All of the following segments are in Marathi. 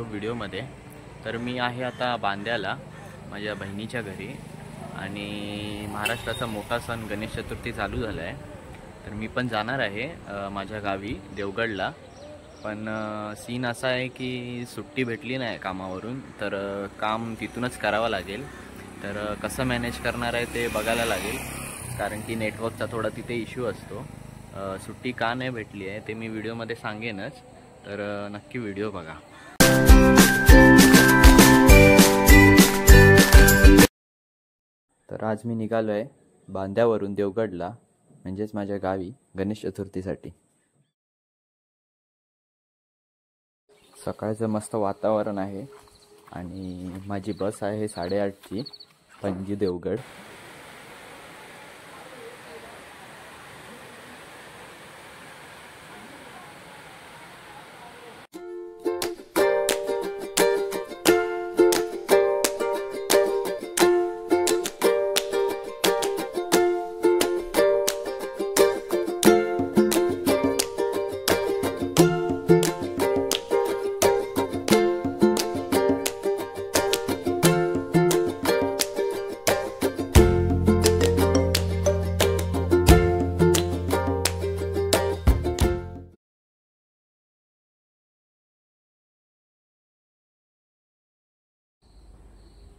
व्हिडिओमध्ये। तर मी आहे आता बांद्याला माझ्या बहिणीच्या घरी आणि महाराष्ट्राचा मोठा सण गणेश चतुर्थी चालू झाला आहे। तर मी पण जाणार आहे माझ्या गावी देवगडला, पण सीन असा आहे की सुट्टी भेटली नाही कामावरून, तर काम तिथूनच करावं लागेल। तर कसं मॅनेज करणार आहे ते बघायला लागेल, कारण की नेटवर्कचा थोडा तिथे इश्यू असतो। सुट्टी का नाही भेटली आहे ते मी व्हिडिओमध्ये सांगेनच, तर नक्की व्हिडिओ बघा। तर आज मी निघालो आहे बांद्यावरून देवगडला, म्हणजेच माझ्या गावी गणेश चतुर्थीसाठी। सकाळचं मस्त वातावरण आहे आणि माझी बस आहे 8:30ची पणजी देवगड।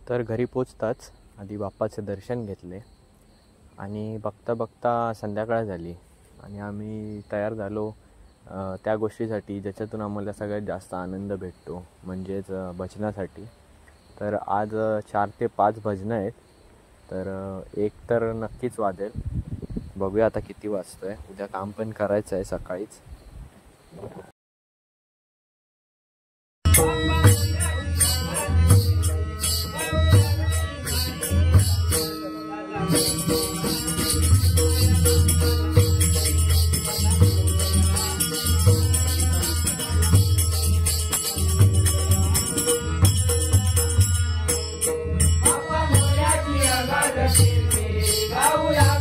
तर घरी पोचताच आधी बाप्पाचे दर्शन घेतले आणि बघता बघता संध्याकाळ झाली आणि आम्ही तयार झालो त्या गोष्टीसाठी ज्याच्यातून आम्हाला सगळ्यात जास्त आनंद भेटतो, म्हणजेच भजनासाठी। तर आज 4 ते 5 भजनं आहेत, तर एक तर नक्कीच वाजेल, बघूया आता किती वाजतोय। उद्या काम पण करायचं आहे सकाळीच। गाऊया